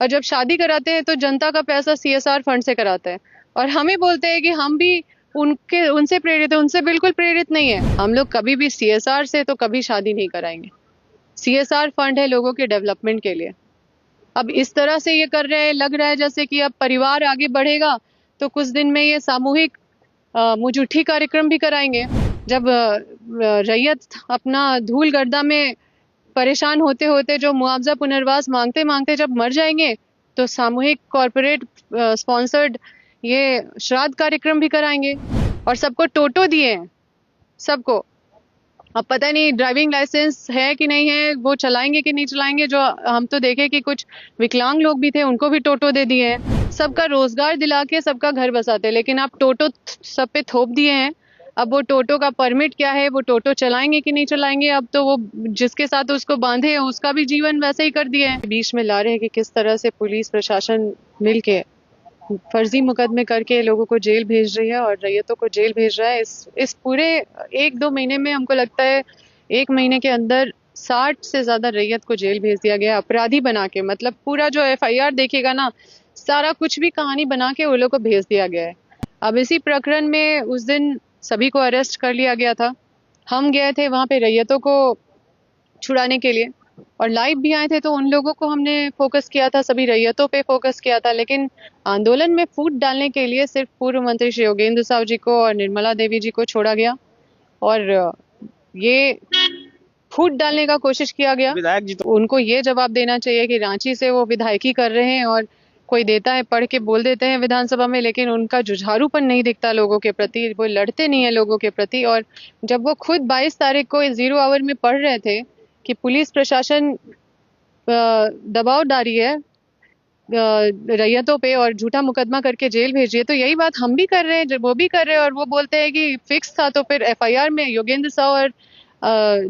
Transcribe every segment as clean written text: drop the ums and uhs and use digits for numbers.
और जब शादी कराते हैं तो जनता का पैसा CSR फंड से कराते हैं और हमें बोलते हैं कि हम भी उनसे प्रेरित है। उनसे बिल्कुल प्रेरित नहीं है। हम लोग कभी भी CSR से तो कभी शादी नहीं कराएंगे। CSR फंड है लोगों के डेवलपमेंट के लिए। अब इस तरह से ये कर रहे हैं, लग रहा है जैसे कि अब परिवार आगे बढ़ेगा तो कुछ दिन में ये सामूहिक मुजुट्ठी कार्यक्रम भी कराएंगे। जब रैयत अपना धूल गर्दा में परेशान होते होते जो मुआवजा पुनर्वास मांगते मांगते जब मर जाएंगे तो सामूहिक कॉरपोरेट स्पॉन्सर्ड ये श्राद्ध कार्यक्रम भी कराएंगे। और सबको टोटो दिए हैं, सबको। अब पता नहीं ड्राइविंग लाइसेंस है कि नहीं है, वो चलाएंगे कि नहीं चलाएंगे। जो हम तो देखे कि कुछ विकलांग लोग भी थे, उनको भी टोटो दे दिए हैं। सबका रोजगार दिला के सबका घर बसाते, लेकिन आप टोटो सब पे थोप दिए हैं। अब वो टोटो का परमिट क्या है, वो टोटो चलाएंगे कि नहीं चलाएंगे। अब तो वो जिसके साथ उसको बांधे हैं उसका भी जीवन वैसे ही कर दिया है। बीच में ला रहे हैं कि किस तरह से पुलिस प्रशासन मिलके फर्जी मुकदमे करके लोगों को जेल भेज रही है और रैयतों को जेल भेज रहा है। इस पूरे 1-2 महीने में हमको लगता है 1 महीने के अंदर 60 से ज्यादा रैयत को जेल भेज दिया गया अपराधी बना के। मतलब पूरा जो FIR देखेगा ना, सारा कुछ भी कहानी बना के वो लोग को भेज दिया गया है। अब इसी प्रकरण में उस दिन सभी को अरेस्ट कर लिया गया था। हम गए थे वहां पे रैयतों को छुड़ाने के लिए और लाइव भी आए थे, तो उन लोगों को हमने फोकस किया था, सभी रैयतों पे फोकस किया था। लेकिन आंदोलन में फूट डालने के लिए सिर्फ पूर्व मंत्री श्री योगेंद्र साहु जी को और निर्मला देवी जी को छोड़ा गया और ये फूट डालने का कोशिश किया गया। विधायक जी तो उनको ये जवाब देना चाहिए कि रांची से वो विधायकी कर रहे हैं और कोई देता है, पढ़ के बोल देते हैं विधानसभा में, लेकिन उनका जुझारूपन नहीं दिखता लोगों के प्रति। वो लड़ते नहीं है लोगों के प्रति। और जब वो खुद 22 तारीख को 0 आवर में पढ़ रहे थे कि पुलिस प्रशासन दबाव डाली है रैयतों पे और झूठा मुकदमा करके जेल भेजिए, तो यही बात हम भी कर रहे हैं, वो भी कर रहे हैं। और वो बोलते हैं कि फिक्स था, तो फिर FIR में योगेंद्र साहु और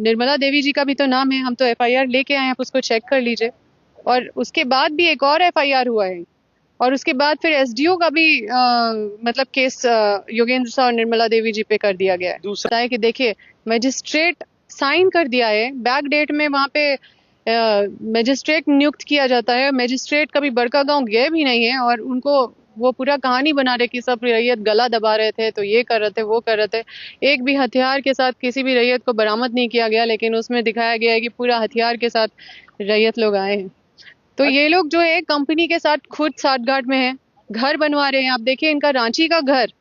निर्मला देवी जी का भी तो नाम है। हम तो FIR लेके आए हैं, आप उसको चेक कर लीजिए। और उसके बाद भी एक और FIR हुआ है और उसके बाद फिर SDO का भी मतलब केस योगेंद्र साहु और निर्मला देवी जी पे कर दिया गया है। दूसरा है कि देखिए, मजिस्ट्रेट साइन कर दिया है, बैक डेट में वहां पे मजिस्ट्रेट नियुक्त किया जाता है। मजिस्ट्रेट कभी बड़का गांव गए भी नहीं है और उनको वो पूरा कहानी बना रहे कि सब रैयत गला दबा रहे थे, तो ये कर रहे थे, वो कर रहे थे। एक भी हथियार के साथ किसी भी रैयत को बरामद नहीं किया गया, लेकिन उसमें दिखाया गया है कि पूरा हथियार के साथ रैयत लोग आए हैं। तो ये लोग जो है कंपनी के साथ खुद साठगांठ में है, घर बनवा रहे हैं। आप देखिए इनका रांची का घर,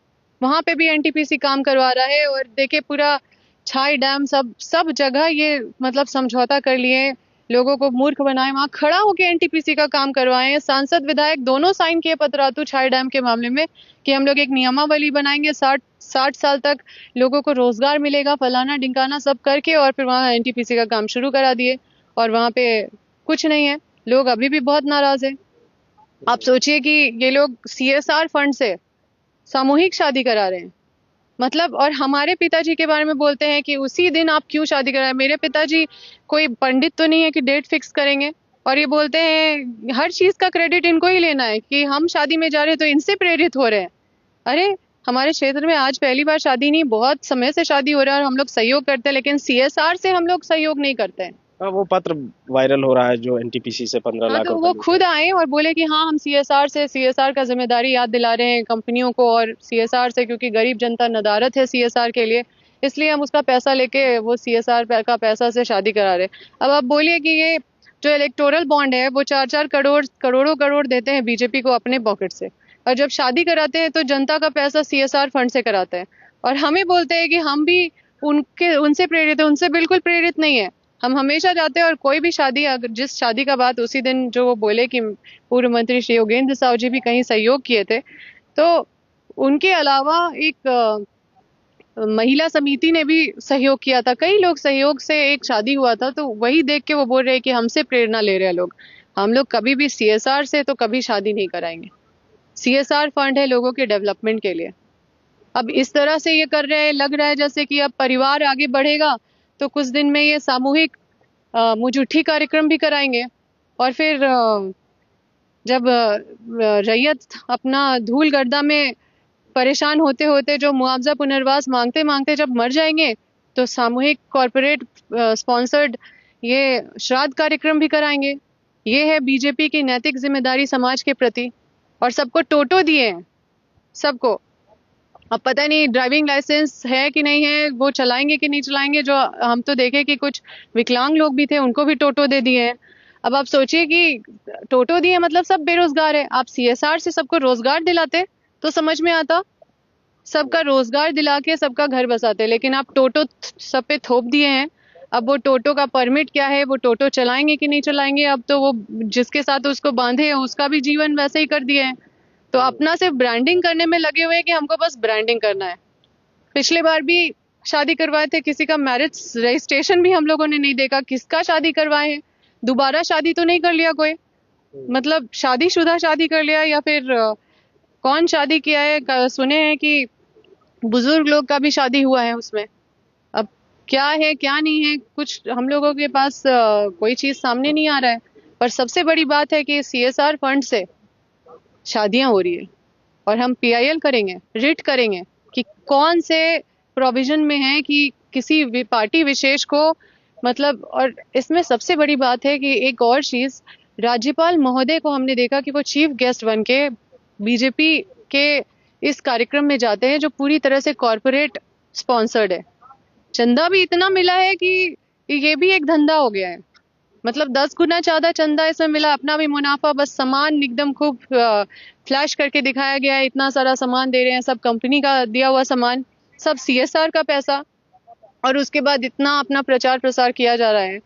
वहां पे भी NTPC काम करवा रहा है। और देखिए पूरा छाई डैम, सब जगह ये मतलब समझौता कर लिए, लोगों को मूर्ख बनाए, वहां खड़ा होकर NTPC का काम करवाए हैं। सांसद विधायक दोनों साइन किए पतरातू छाई डैम के मामले में कि हम लोग एक नियमावली बनाएंगे, 60 साल तक लोगों को रोजगार मिलेगा, फलाना ढिंकाना सब करके, और फिर वहां NTPC का काम शुरू करा दिए और वहां पे कुछ नहीं है। लोग अभी भी बहुत नाराज है। आप सोचिए कि ये लोग CSR फंड से सामूहिक शादी करा रहे हैं, मतलब। और हमारे पिताजी के बारे में बोलते हैं कि उसी दिन आप क्यों शादी करा रहे हैं। मेरे पिताजी कोई पंडित तो नहीं है कि डेट फिक्स करेंगे। और ये बोलते हैं हर चीज का क्रेडिट इनको ही लेना है कि हम शादी में जा रहे हैं तो इनसे प्रेरित हो रहे हैं। अरे, हमारे क्षेत्र में आज पहली बार शादी नहीं, बहुत समय से शादी हो रहा है और हम लोग सहयोग करते हैं, लेकिन CSR से हम लोग सहयोग नहीं करते हैं। वो पत्र वायरल हो रहा है जो NTPC से 15 हाँ, लाख तो रुपए वो लूटे। खुद आए और बोले कि हाँ, हम CSR का जिम्मेदारी याद दिला रहे हैं कंपनियों को। और CSR से, क्योंकि गरीब जनता नदारत है CSR के लिए, इसलिए हम उसका पैसा लेके वो CSR का पैसा से शादी करा रहे हैं। अब आप बोलिए कि ये जो इलेक्टोरल बॉन्ड है वो 4-4 करोड़ों देते हैं BJP को अपने पॉकेट से, और जब शादी कराते हैं तो जनता का पैसा CSR फंड से कराते हैं। और हमें बोलते हैं कि हम भी उनसे प्रेरित है। उनसे बिल्कुल प्रेरित नहीं है। हम हमेशा जाते हैं और कोई भी शादी, अगर जिस शादी का बात उसी दिन जो वो बोले कि पूर्व मंत्री श्री योगेंद्र साहु जी भी कहीं सहयोग किए थे, तो उनके अलावा एक महिला समिति ने भी सहयोग किया था। कई लोग सहयोग से एक शादी हुआ था, तो वही देख के वो बोल रहे हैं कि हमसे प्रेरणा ले रहे हैं लोग। हम लोग कभी भी CSR से तो कभी शादी नहीं कराएंगे। CSR फंड है लोगों के डेवलपमेंट के लिए। अब इस तरह से ये कर रहे हैं, लग रहा है जैसे कि अब परिवार आगे बढ़ेगा तो कुछ दिन में ये सामूहिक मुजुट्ठी कार्यक्रम भी कराएंगे। और फिर जब रैयत अपना धूल गर्दा में परेशान होते होते जो मुआवजा पुनर्वास मांगते मांगते जब मर जाएंगे तो सामूहिक कॉरपोरेट स्पॉन्सर्ड ये श्राद्ध कार्यक्रम भी कराएंगे। ये है बीजेपी की नैतिक जिम्मेदारी समाज के प्रति। और सबको टोटो दिए हैं, सबको। अब पता नहीं ड्राइविंग लाइसेंस है कि नहीं है, वो चलाएंगे कि नहीं चलाएंगे। जो हम तो देखे कि कुछ विकलांग लोग भी थे, उनको भी टोटो दे दिए हैं। अब आप सोचिए कि टोटो दिए मतलब सब बेरोजगार है। आप सीएसआर से सबको रोजगार दिलाते तो समझ में आता, सबका रोजगार दिला के सबका घर बसाते। लेकिन आप टोटो सब पे थोप दिए हैं। अब वो टोटो का परमिट क्या है, वो टोटो चलाएंगे कि नहीं चलाएंगे। अब तो वो जिसके साथ उसको बांधे हैं उसका भी जीवन वैसे ही कर दिए हैं। तो अपना सिर्फ ब्रांडिंग करने में लगे हुए हैं कि हमको बस ब्रांडिंग करना है। पिछले बार भी शादी करवाए थे, किसी का मैरिज रजिस्ट्रेशन भी हम लोगों ने नहीं देखा, किसका शादी करवाए हैं। दोबारा शादी तो नहीं कर लिया कोई, मतलब शादीशुदा शादी कर लिया, या फिर कौन शादी किया है। सुने हैं कि बुजुर्ग लोग का भी शादी हुआ है उसमें। अब क्या है क्या नहीं है, कुछ हम लोगों के पास कोई चीज सामने नहीं आ रहा है। पर सबसे बड़ी बात है कि सीएसआर फंड से शादियां हो रही है, और हम पीआईएल करेंगे, रिट करेंगे कि कौन से प्रोविजन में है कि किसी पार्टी विशेष को, मतलब। और इसमें सबसे बड़ी बात है कि एक और चीज, राज्यपाल महोदय को हमने देखा कि वो चीफ गेस्ट बन के बीजेपी के इस कार्यक्रम में जाते हैं जो पूरी तरह से कॉरपोरेट स्पॉन्सर्ड है। चंदा भी इतना मिला है कि ये भी एक धंधा हो गया है। मतलब 10 गुना ज्यादा चंदा इसमें मिला, अपना भी मुनाफा। बस सामान एकदम खूब फ्लैश करके दिखाया गया है, इतना सारा सामान दे रहे हैं, सब कंपनी का दिया हुआ सामान, सब सीएसआर का पैसा। और उसके बाद इतना अपना प्रचार प्रसार किया जा रहा है।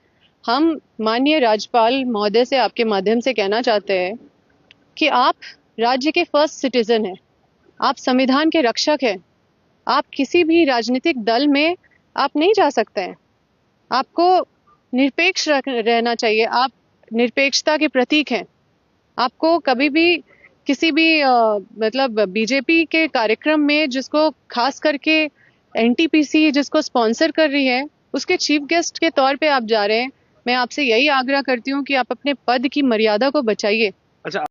हम माननीय राज्यपाल महोदय से आपके माध्यम से कहना चाहते हैं कि आप राज्य के फर्स्ट सिटीजन हैं, आप संविधान के रक्षक हैं। आप किसी भी राजनीतिक दल में आप नहीं जा सकते हैं। आपको निरपेक्ष रहना चाहिए। आप निरपेक्षता के प्रतीक हैं। आपको कभी भी किसी भी मतलब बीजेपी के कार्यक्रम में, जिसको खास करके एनटीपीसी जिसको स्पॉन्सर कर रही है, उसके चीफ गेस्ट के तौर पे आप जा रहे हैं। मैं आपसे यही आग्रह करती हूँ कि आप अपने पद की मर्यादा को बचाइए। अच्छा।